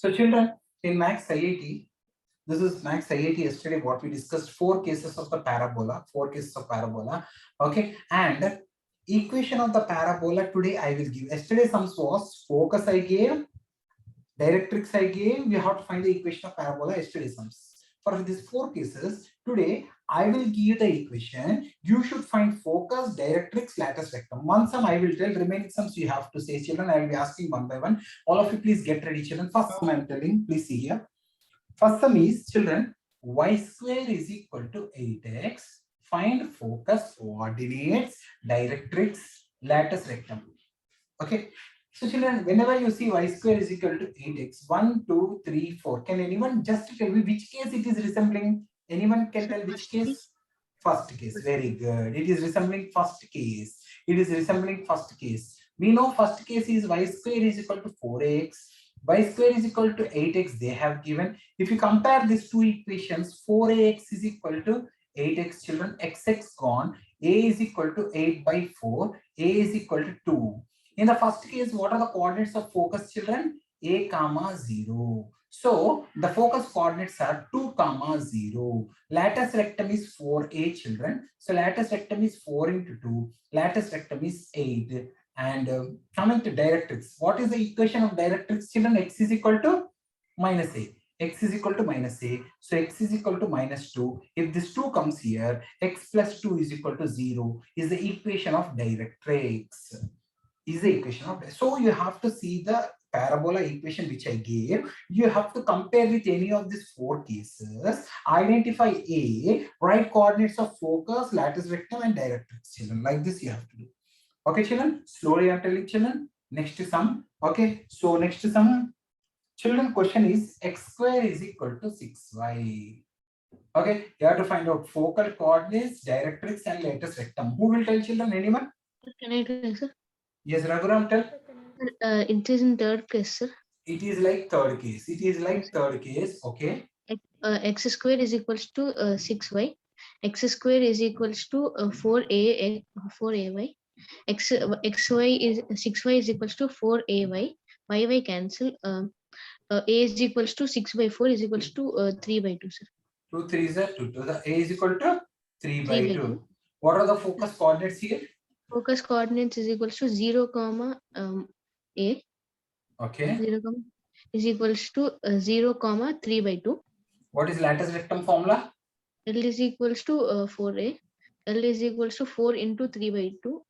So children, in Max IIT, this is Max IIT yesterday what we discussed, 4 cases of the parabola, 4 cases of parabola. Okay, and equation of the parabola today I will give. Yesterday sums was focus I gave, directrix I gave, we have to find the equation of parabola, yesterday sums. For these 4 cases, today I will give the equation. You should find focus, directrix, lattice vector. One sum I will tell, remaining sums you have to say. Children, I will be asking one by one. All of you please get ready, children. First sum I am telling, please see here. First sum is, children, y square is equal to 8x. Find focus, coordinates, directrix, lattice rectum. Okay. So children, whenever you see y square is equal to 8x, 1, 2, 3, 4, can anyone just tell me which case it is resembling? Anyone can tell which case? First case. Very good. It is resembling first case. It is resembling first case. We know first case is y square is equal to 4x. Y square is equal to 8x they have given. If you compare these two equations, 4ax is equal to 8x, children, xx gone, a is equal to 8 by 4, a is equal to 2. In the first case, what are the coordinates of focus, children? A comma 0. So the focus coordinates are 2 comma 0. Lattice rectum is 4a, children. So lattice rectum is 4 into 2. Lattice rectum is 8. And coming to directrix, what is the equation of directrix, children? X is equal to minus a. X is equal to minus a. So x is equal to minus 2. If this 2 comes here, x plus 2 is equal to 0 is the equation of directrix. Is the equation of, so you have to see the parabola equation which I gave. You have to compare with any of these 4 cases. Identify a, right coordinates of focus, lattice rectum, and directrix, children. Like this you have to do. Okay, children. Slowly I'm telling, children. Next sum. Okay. So next sum, children. Question is x square is equal to 6y. Okay. You have to find out focal coordinates, directrix, and lattice rectum. Who will tell, children? Anyone? Can I tell, sir? Yes, Raghuram, tell. It is in third case, sir. It is like third case. It is like third case. Okay. X square is equals to 6y. X square is equals to 4ay. Xy is 6y is equals to 4ay. Y cancel. A is equals to 6 by 4 is equals to 3 by 2, sir. 2 3 is 2. So the a is equal to 3 by 2. 2. What are the focus coordinates here? Focus coordinates is equals to 0 comma a. Okay. 0 comma is equals to 0 comma 3 by 2. What is lattice rectum formula? L is equals to 4a. L is equals to 4 into 3 by 2.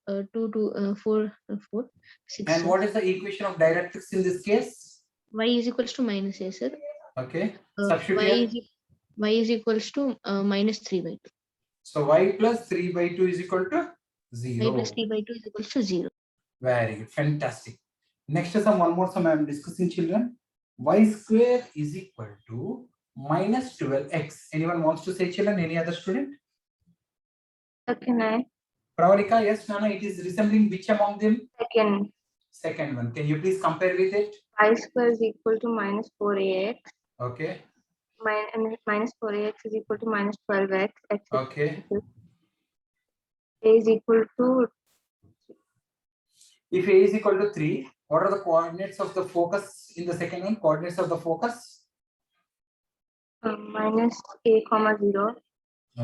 2 to 4, 4, 6. And what is the equation of directrix in this case? Y is equals to minus a, sir. Okay. Y is equals to minus 3 by 2. So y plus 3 by 2 is equal to 0. Y plus 3 by 2 is equals to 0. Very good. Fantastic. Next sum, one more sum I am discussing, children. Y square is equal to minus 12x. Anyone wants to say, children? Any other student? Second I. Pravalika, yes, Nana, it is resembling which among them? Second. Second one. Can you please compare with it? Y square is equal to minus 4ax. Okay. Minus 4ax is equal to minus 12x. Okay. A is equal to. If a is equal to 3, what are the coordinates of the focus in the second one? Coordinates of the focus? Minus a comma 0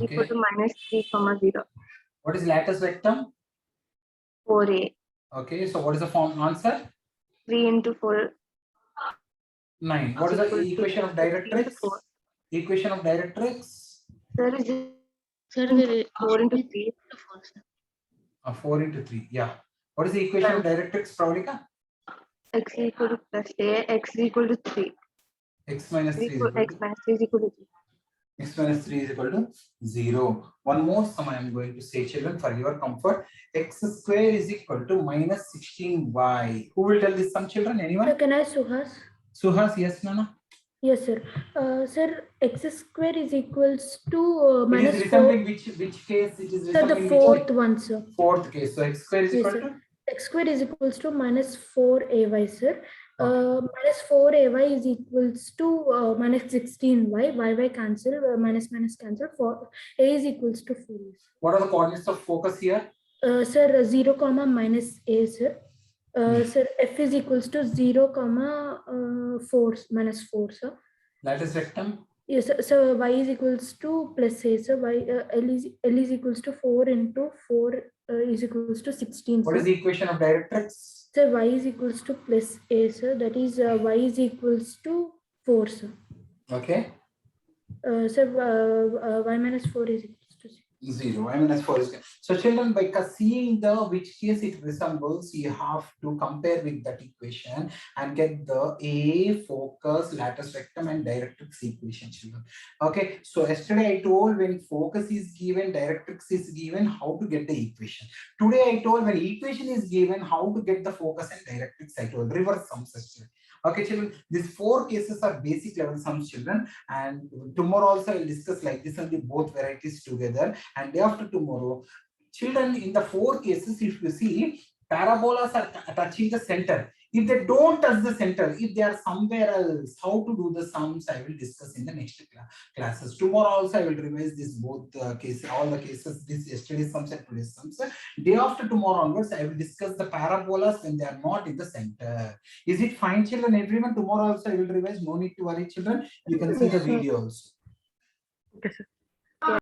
equal to minus 3 comma 0. What is lattice rectum? 4a. Okay, so what is the form answer? 3 into 4. 9. What is the equation of directrix? Equation of directrix? Sir, is it 4 into 3? 4 into 3. Yeah. What is the equation of directrix, Pravalika? X is equal to plus a. X is equal to 3. X minus 3 is equal to. X minus 3 is equal to 3. X minus 3 is equal to 0. One more sum I am going to say, children, for your comfort. X square is equal to minus 16y. Who will tell this sum, children? Anyone? Can I, Suhas? Suhas, yes, Nana? Yes, sir. Sir, x square is equals to minus 4. It is resembling which case? It is Sir, the fourth one, sir. Fourth case. So x square is equal to? X square is equals to minus 4ay, sir. Okay. Minus 4ay is equals to minus 16y. Y cancel, minus cancel. For a is equals to 4. What are the coordinates of focus here? Sir, 0 comma minus a, sir. Sir, f is equals to 0, comma 4 minus 4, sir. Lattice rectum. Yes, sir. So y is equals to plus a, so y L is equals to 4 into 4 is equals to 16. What is sir. the equation of directrix? So y is equals to plus a, sir. That is y is equals to 4, sir. Okay. So y minus 4 is equals to 6. 0. I mean, as far as so, children, by seeing the which case it resembles, you have to compare with that equation and get the A, focus, lattice rectum, and directrix equation, children. Okay. So yesterday I told when focus is given, directrix is given, how to get the equation. Today I told when equation is given, how to get the focus and directrix. I told reverse sums, children. Okay, children. These 4 cases are basic level sums, children, and tomorrow also I'll discuss like this only both varieties together. And day after tomorrow, children, in the 4 cases, if you see, parabolas are touching the center. If they don't touch the center, if they are somewhere else, how to do the sums, I will discuss in the next classes. Tomorrow also I will revise this both cases, all the cases, this yesterday's sums and today's sums. Day after tomorrow onwards, I will discuss the parabolas when they are not in the center. Is it fine, children? Everyone, tomorrow also I will revise. No need to worry, children. You can see the video also. Okay, sir.